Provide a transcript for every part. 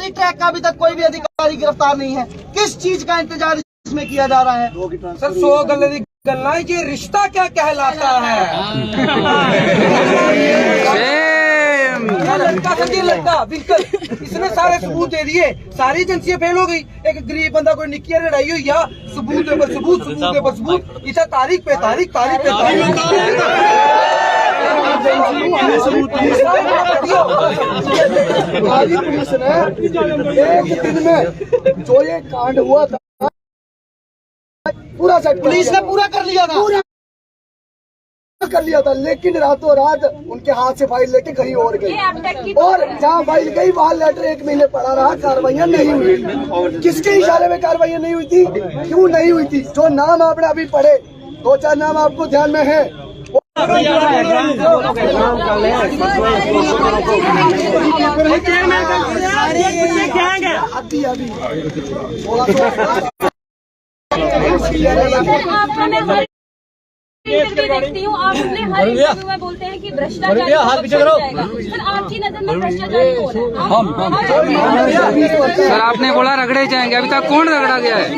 Valley track का अभी तक कोई भी अधिकारी गिरफ्तार नहीं है। किस चीज का इंतजार इसमें किया जा रहा है? सर 100 गल्ले गल्ला ये रिश्ता क्या कहलाता है? लड़का संजय लड़का बिल्कुल, इसने सारे सबूत दे दिए, सारी एजेंसियां फेल हो गई। एक गरीब बंदा कोई निक्की लड़ाई हुई या सबूत पे सबूत, सबूत पे सबूत, इसे तारीख पे तारीख, तारीख पे तारीख। पुलिस ने एक दिन में जो ये कांड हुआ था पूरा सेट पुलिस ने पूरा कर लिया था, लेकिन रातों रात उनके हाथ से फाइल लेके कहीं और गई, और जहाँ फाइल गई वहाँ लेटर 1 महीने पड़ा रहा, कार्रवाइयाँ नहीं हुई। किसके इशारे में कार्रवाइयाँ नहीं हुई थी? क्यों नहीं हुई थी? जो नाम आपने अभी पढ़े, 2-4 नाम आपको ध्यान में है। देखती हूँ आप अपने हर इंटरव्यू में बोलते हैं कि भ्रष्टाचार सर आपकी नजर में भ्रष्टाचार हो रहा है। सर आपने बोला रगड़े जाएंगे, अभी तक कौन रगड़ा गया है?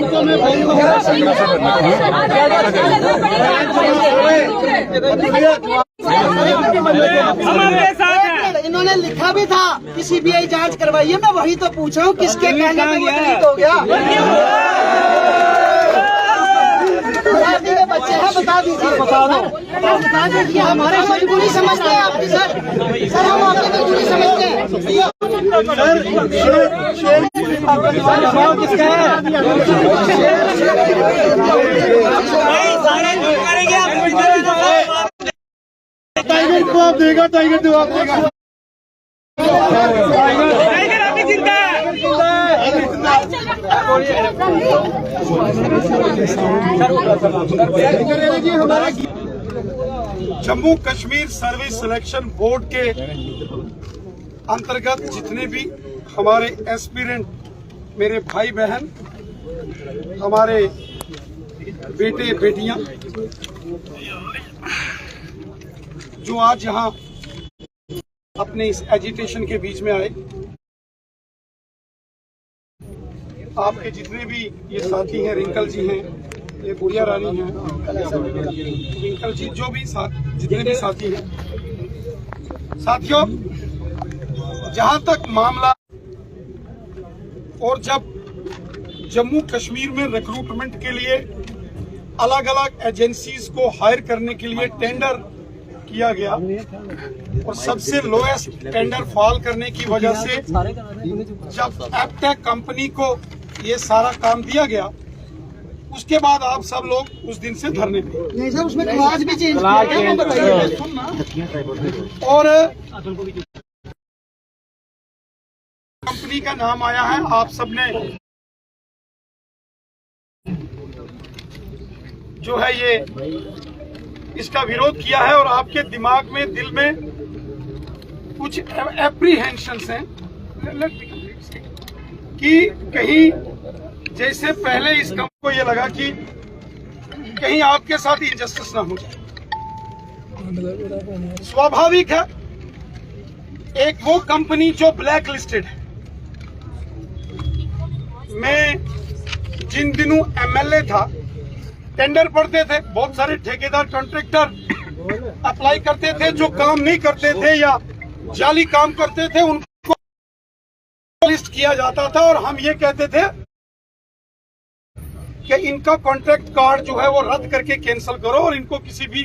इन्होंने लिखा भी था कि सीबीआई जांच करवाइए, मैं वही तो पूछ रहा हूँ किसके कहने पे वो डिलीट हो गया? बच्चे हैं, बता दीजिए। हमारे मजबूरी समझते हैं आपकी सर हम आपकी मजबूरी समझते हैं। टाइगर को आप देगा, टाइगर को आप देगा। Jammu Kashmir service selection board के अंतर्गत जितने भी हमारे एस्पिरेंट, मेरे भाई बहन, हमारे बेटे बेटियां जो आज यहाँ अपने इस एजिटेशन के बीच में आए, आपके जितने भी ये साथी हैं, रिंकल जी हैं, ये गुड़िया रानी हैं, रिंकल जी, जो भी जितने भी साथी हैं, साथियों, जहां तक मामला, और जब जम्मू कश्मीर में रिक्रूटमेंट के लिए अलग अलग एजेंसीज को हायर करने के लिए टेंडर किया गया और सबसे लोएस्ट टेंडर फॉल करने की वजह से जब एपटेक कंपनी को ये सारा काम दिया गया, उसके बाद आप सब लोग उस दिन से धरने पे। नहीं सर, उसमें क्लॉज भी चेंज किया, और कंपनी का नाम आया है, आप सबने जो है ये इसका विरोध किया है और आपके दिमाग में, दिल में कुछ एप्रीहेंशंस हैं कि कहीं जैसे पहले इस कंपनी को ये लगा कि कहीं आपके साथ इनजस्टिस ना हो जाए। स्वाभाविक है, एक वो कंपनी जो ब्लैक लिस्टेड है। मैं जिन दिनों एमएलए था, टेंडर पड़ते थे, बहुत सारे ठेकेदार कॉन्ट्रैक्टर अप्लाई करते थे, जो काम नहीं करते थे या जाली काम करते थे उनको लिस्ट किया जाता था और हम ये कहते थे कि इनका कॉन्ट्रैक्ट कार्ड जो है वो रद्द करके कैंसिल करो और इनको किसी भी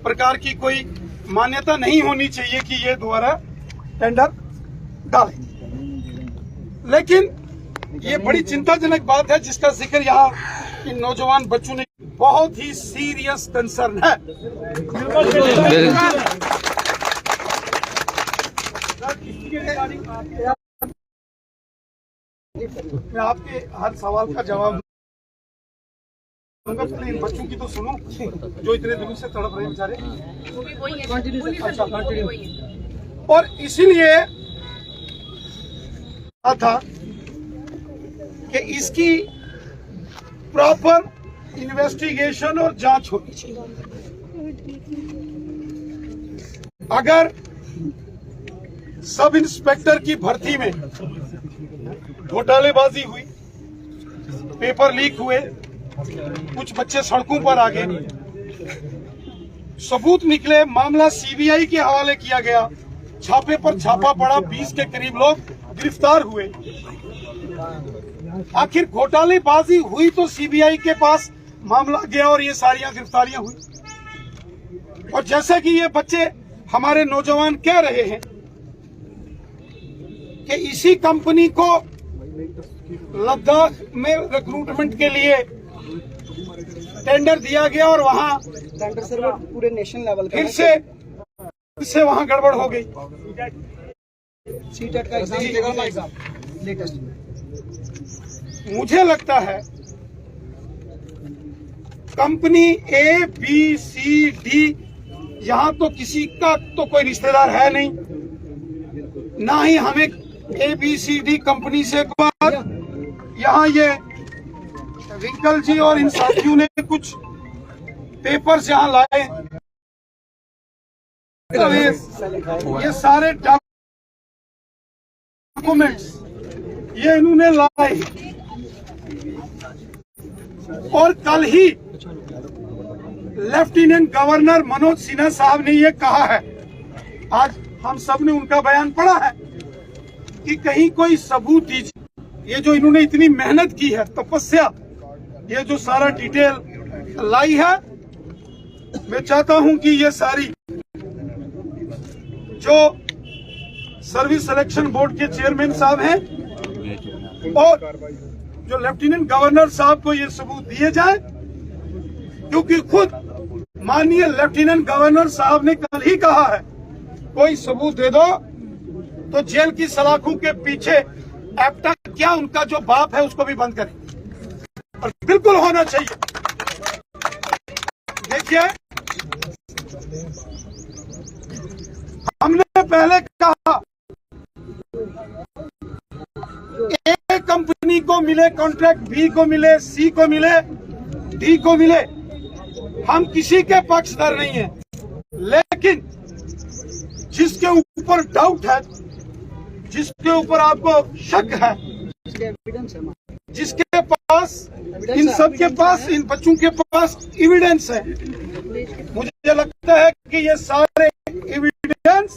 प्रकार की कोई मान्यता नहीं होनी चाहिए कि ये दोबारा टेंडर डालें। लेकिन ये बड़ी चिंताजनक बात है जिसका जिक्र यहाँ इन नौजवान बच्चों ने, बहुत ही सीरियस कंसर्न है। मैं आपके हर सवाल का जवाब दूंगा, इन बच्चों की तो सुनो जो इतने दिनों से तड़प रहे बेचारे। और इसीलिए था कि इसकी प्रॉपर इन्वेस्टिगेशन और जांच होनी चाहिए। अगर सब इंस्पेक्टर की भर्ती में घोटालेबाजी हुई, पेपर लीक हुए, कुछ बच्चे सड़कों पर आ गए, सबूत निकले, मामला सीबीआई के हवाले किया गया, छापे पर छापा पड़ा, 20 के करीब लोग गिरफ्तार हुए। आखिर घोटालेबाजी हुई तो सीबीआई के पास मामला गया और ये सारी गिरफ्तारियां हुई। और जैसे कि ये बच्चे हमारे नौजवान कह रहे हैं कि इसी कंपनी को लद्दाख में रिक्रूटमेंट के लिए टेंडर दिया गया और वहां टेंडर सर पूरे नेशनल लेवल फिर से वहां गड़बड़ हो गई। सीटेट का एग्जाम लेटेस्ट। मुझे लगता है company A B C D, यहाँ तो किसी का तो कोई रिश्तेदार है नहीं, ना ही हमें A B C D company से बात। यहाँ ये रिंकल जी और इन साथियों ने कुछ पेपर्स यहाँ लाए, ये सारे डॉक्यूमेंट्स ये इन्होंने लाए और कल ही लेफ्टिनेंट गवर्नर मनोज सिन्हा साहब ने ये कहा है, आज हम सब ने उनका बयान पढ़ा है कि कहीं कोई सबूत दीजिए। ये जो इन्होंने इतनी मेहनत की है, तपस्या, ये जो सारा डिटेल लाई है, मैं चाहता हूं कि ये सारी जो सर्विस सिलेक्शन बोर्ड के चेयरमैन साहब हैं और जो लेफ्टिनेंट गवर्नर साहब को ये सबूत दिए जाए, क्योंकि खुद माननीय लेफ्टिनेंट गवर्नर साहब ने कल ही कहा है कोई सबूत दे दो तो जेल की सलाखों के पीछे एप्टा क्या उनका जो बाप है उसको भी बंद करें, और बिल्कुल होना चाहिए। देखिए, हमने पहले कहा ए कंपनी को मिले कॉन्ट्रैक्ट, बी को मिले, सी को मिले, डी को मिले, हम किसी के पक्षधर नहीं है, लेकिन जिसके ऊपर डाउट है, जिसके ऊपर आपको शक है, जिसके पास, इन सब के पास, इन बच्चों के पास एविडेंस है, मुझे लगता है कि ये सारे एविडेंस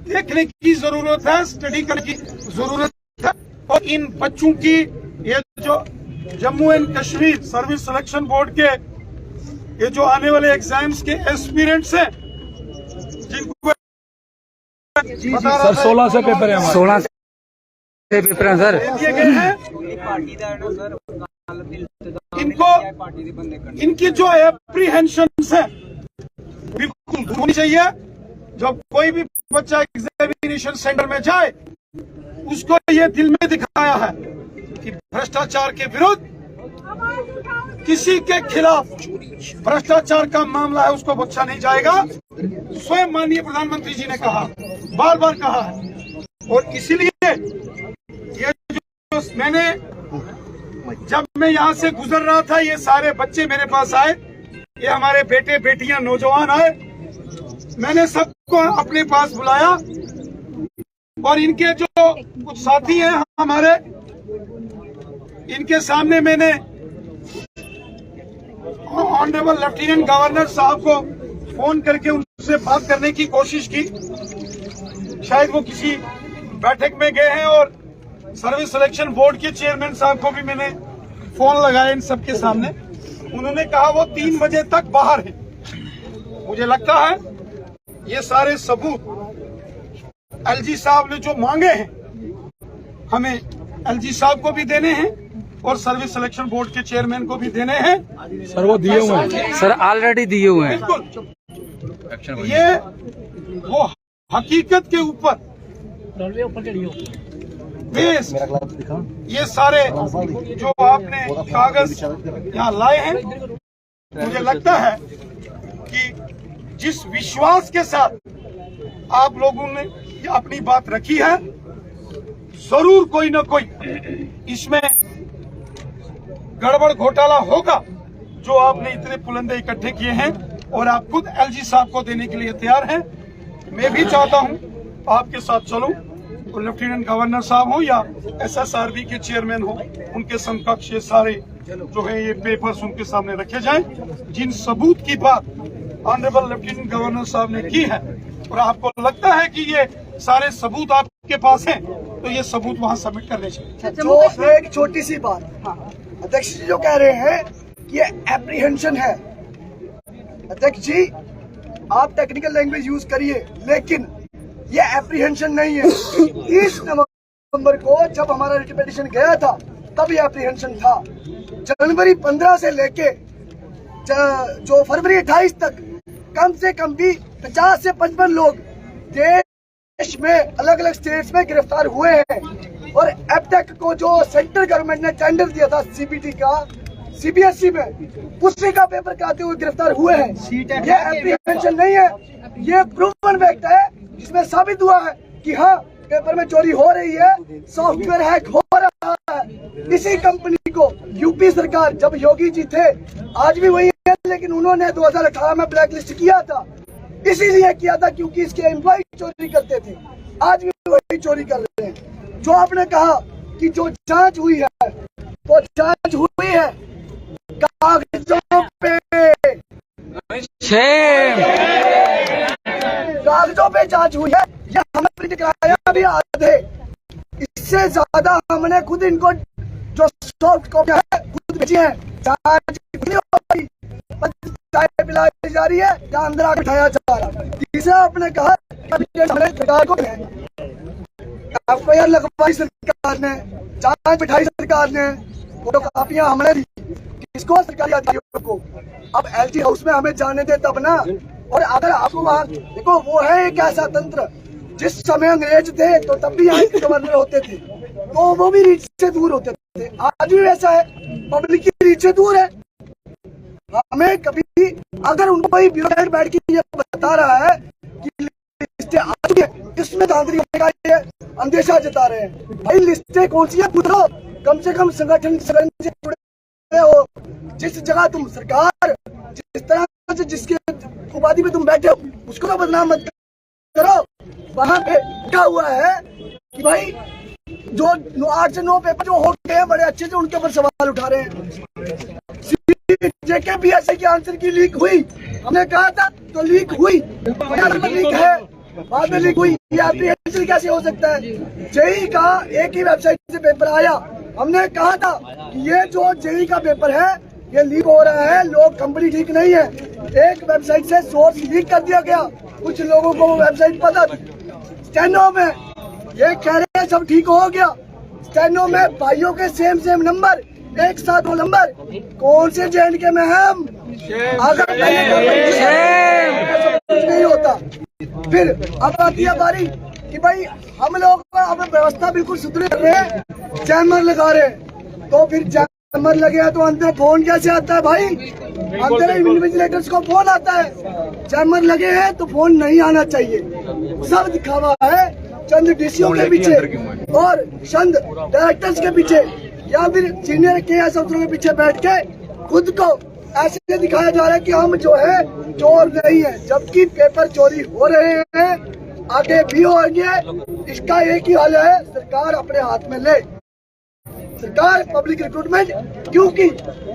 देखने की जरूरत है, स्टडी करने की जरूरत है। और इन बच्चों की ये जो Jammu and Kashmir service selection board के ये जो आने वाले एग्जाम्स के एस्पिरेंट्स हैं, जिनको सर 16 से पेपर है, 16 से पेपर है सर, दिए गए हैं, इनको इनकी जो एप्रीहेंशन है बिल्कुल होनी चाहिए। जब कोई भी बच्चा एग्जामिनेशन सेंटर में जाए, उसको ये दिल में दिखाया है कि भ्रष्टाचार के विरुद्ध, किसी के खिलाफ भ्रष्टाचार का मामला है उसको बख्शा नहीं जाएगा। स्वयं माननीय प्रधानमंत्री जी ने कहा, बार बार कहा है। और इसीलिए ये जो मैंने, जब मैं यहाँ से गुजर रहा था, ये सारे बच्चे मेरे पास आए, ये हमारे बेटे बेटियां नौजवान आए, मैंने सबको अपने पास बुलाया और इनके जो कुछ साथी हैं हमारे, इनके सामने मैंने ऑनरेबल लेफ्टिनेंट गवर्नर साहब को फोन करके उनसे बात करने की कोशिश की। शायद वो किसी बैठक में गए हैं, और सर्विस सिलेक्शन बोर्ड के चेयरमैन साहब को भी मैंने फोन लगाया इन सबके सामने। उन्होंने कहा वो 3 बजे तक बाहर है। मुझे लगता है ये सारे सबूत एलजी साहब ने जो मांगे हैं, हमें एलजी साहब को भी देने हैं और सर्विस सिलेक्शन बोर्ड के चेयरमैन को भी देने हैं। सर वो दिए हुए हैं, सर ऑलरेडी दिए हुए हैं। बिल्कुल, ये वो हकीकत के ऊपर बेस, ये सारे जो आपने कागज यहाँ लाए हैं, मुझे लगता है कि जिस विश्वास के साथ आप लोगों ने अपनी बात रखी है, जरूर कोई न कोई इसमें गड़बड़ घोटाला होगा जो आपने इतने पुलंदे इकट्ठे किए हैं, और आप खुद एलजी साहब को देने के लिए तैयार हैं। मैं भी चाहता हूं आपके साथ चलूं, और लेफ्टिनेंट गवर्नर साहब हो या SSRB के चेयरमैन हो, उनके समकक्ष ये सारे जो है ये पेपर्स उनके सामने रखे जाएं, जिन सबूत की बात ऑनरेबल लेफ्टिनेंट गवर्नर साहब ने की है, और आपको लगता है कि ये सारे सबूत आपके पास हैं, तो ये सबूत वहां सबमिट करने चाहिए। जो एक छोटी सी बात, अध्यक्ष जी जो कह रहे हैं कि ये एप्रीहेंशन है, अध्यक्ष जी आप टेक्निकल लैंग्वेज यूज करिए, लेकिन ये एप्रीहेंशन नहीं है। 30 नवंबर को जब हमारा रिट पिटीशन गया था तब ये एप्रीहेंशन था। जनवरी 15 से लेके जो फरवरी 28 तक कम से कम भी 50 से 55 लोग देश में अलग अलग स्टेट्स में गिरफ्तार हुए हैं। और एपटेक को जो सेंट्रल गवर्नमेंट ने टेंडर दिया था CBT का CBSE में, उसी का पेपर कराते हुए गिरफ्तार हुए हैं। ये एप्रीहेंशन नहीं है, ये प्रूवन फैक्ट है, जिसमें साबित हुआ है कि हाँ पेपर में चोरी हो रही है, सॉफ्टवेयर हैक हो रहा है। इसी कंपनी को यूपी सरकार, जब योगी जी थे, आज भी वही है, लेकिन उन्होंने 2018 में ब्लैक लिस्ट किया था, इसीलिए किया था क्योंकि इसके एम्प्लॉय चोरी करते थे। आज भी वही चोरी कर रहे हैं। जो आपने कहा कि जो जांच हुई है, तो जांच हुई है कागजों पे, कागजों पे जांच हुई है। यह हमें प्रिंट कराया भी आधे, इससे ज्यादा हमने खुद इनको जो सॉफ्ट कॉपी है खुद भेजी है। जांच चाय पिलाई जा रही है या अंदर आकर उठाया जा रहा है। तीसरा आपने कहा सरकार को FIR लगवाई सरकार ने, जांच बिठाई सरकार ने, फोटो कापियां हमने दी, किसको? सरकारी अधिकारियों को। अब LG हाउस में हमें जाने दे तब ना। और अगर आपको वहाँ देखो, वो है एक ऐसा तंत्र, जिस समय अंग्रेज थे तो तब भी यहाँ के गवर्नर होते थे, तो वो भी रीच से दूर होते थे। आज भी वैसा है, पब्लिक की रीच से दूर है। हमें कभी अगर उनको कोई ब्यूरोक्रेट बैठ के ये बता रहा है कि लिस्टें आ चुकी है, इसमें धांधली होने का ये अंदेशा जता रहे हैं। भाई लिस्टें कौन सी है पूछो, कम से कम संगठन से जुड़े हो। जिस जगह तुम सरकार, जिस तरह से जिसके उपाधि में तुम बैठे हो, उसको तो बदनाम मत करो। वहाँ पे लिखा हुआ है कि भाई जो 8 से 9 पेपर जो हो गए बड़े अच्छे से, उनके ऊपर सवाल उठा रहे हैं। JKPSC की आंसर की लीक हुई, हमने कहा था तो लीक हुई, लीक है, बाद में लीक हुई, ये एप्लीकेशन कैसे हो सकता है? JEE का एक ही वेबसाइट से पेपर आया, हमने कहा था कि ये जो JEE का पेपर है ये लीक हो रहा है, लोग कंपनी ठीक नहीं है। एक वेबसाइट से सोर्स लीक कर दिया गया, कुछ लोगों को वो वेबसाइट पता थी। स्टेनो में ये कह रहे हैं सब ठीक हो गया, स्टेनो में भाइयों के सेम नंबर, एक साथ वो नंबर, कौन से JNK में है हम? अगर नहीं होता। फिर अब आती है बारी कि भाई हम लोग अब व्यवस्था बिल्कुल सुधरे कर रहे हैं, जैमर लगा रहे हैं, तो फिर जैमर लगे हैं तो अंदर फोन कैसे आता है भाई? अंदर इन्विजिलेटर्स को फोन आता है, जैमर लगे हैं तो फोन नहीं आना चाहिए। सब दिखावा है चंद DCO के पीछे और चंद डायरेक्टर्स के पीछे, या फिर सीनियर KS अफसरों के पीछे बैठ के खुद को ऐसे दिखाया जा रहा है कि हम जो है चोर नहीं है, जबकि पेपर चोरी हो रहे हैं, आगे भी होंगे। इसका एक ही हल है, सरकार अपने हाथ में ले। सरकार पब्लिक रिक्रूटमेंट, क्योंकि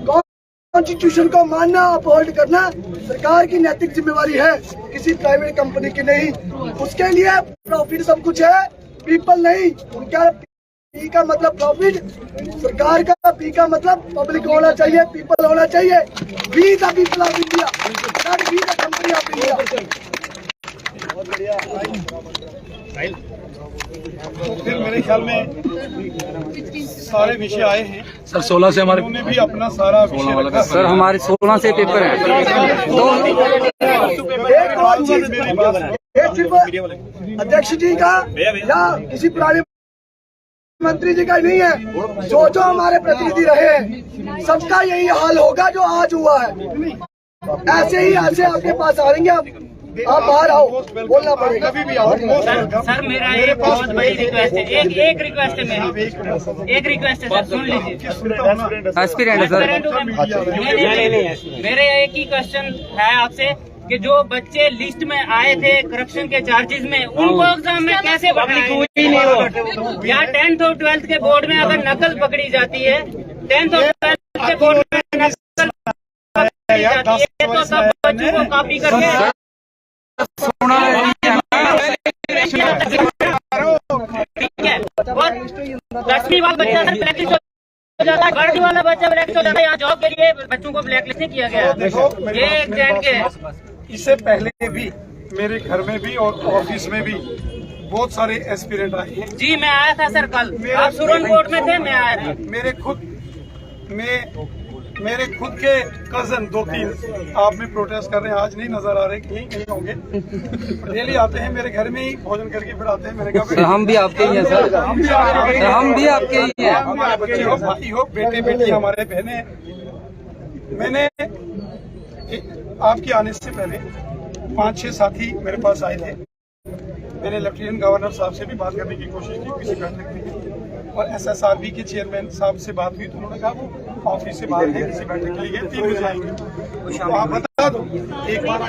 कॉन्स्टिट्यूशन को मानना, अपहोल्ड करना सरकार की नैतिक जिम्मेवारी है, किसी प्राइवेट कंपनी की नहीं। उसके लिए प्रॉफिट सब कुछ है, पीपल नहीं। उनका P का मतलब प्रॉफिट, सरकार का P का मतलब पब्लिक होना चाहिए, पीपल होना चाहिए। We the people of India, not we the company of India. फिर मेरे ख्याल में सारे विषय आए हैं सर। 16 से हमारे उन्होंने भी अपना सारा विषय रखा। सर हमारे 16 से पेपर है। एक सिर्फ अध्यक्ष जी का या किसी पुराने मंत्री जी का नहीं है, जो हमारे प्रतिनिधि रहे हैं सबका यही हाल होगा जो आज हुआ है। ऐसे ही ऐसे आपके पास आएंगे, आप बाहर आओ, बोलना पड़ेगा। कभी भी आओ। सर मेरा एक बहुत बड़ी रिक्वेस्ट है, एक रिक्वेस्ट है मेरी, एक रिक्वेस्ट है सर, सुन लीजिए। एस्पिरेंट है सर। मेरे एक ही क्वेश्चन है आपसे कि जो बच्चे लिस्ट में आए थे करप्शन के चार्जेस में, उनको एग्जाम में कैसे पकड़ाएंगे? या 10th और 12th के बोर्ड में अगर नकल पकड़ी जाती है, 10th और 12th के बोर्ड में नकल पकड़ी जाती है, तो सब बच्चों को कॉपी करके ठीक है। और 10वीं वाला बच्चा प्रैक्टिस हो जाता है, 12वीं वाला बच्चा ब्लैक हो जाता है। यहाँ जॉब के लिए बच्चों को ब्लैकलिस्ट नहीं किया गया। देखो ये एक ट्रेंड के इससे पहले भी मेरे घर में भी और ऑफिस में भी बहुत सारे एस्पिरेंट आए हैं। जी मैं आया था सर कल, आप सुरनकोट में थे, मैं आया था। मेरे खुद के कजन 2-3 आप में प्रोटेस्ट कर रहे हैं, आज नहीं नजर आ रहे, कहीं होंगे। डेली आते हैं मेरे घर में ही भोजन करके फिर आते हैं। मैंने कहा हम भी आपके ही हैं सर, हम भी आपके ही हैं। हमारे बच्चे हो, भाई हो, बेटे बेटी हमारे बहने। मैंने आपके आने से पहले 5-6 साथी मेरे पास आए थे। मैंने लेफ्टिनेंट गवर्नर साहब से भी बात करने की कोशिश की किसी बैठक में, और SSRB के चेयरमैन साहब से बात हुई तो उन्होंने कहा वो ऑफिस से बाहर है, किसी बैठक के लिए 3 बजे आएंगे। तो आप बता दो एक बार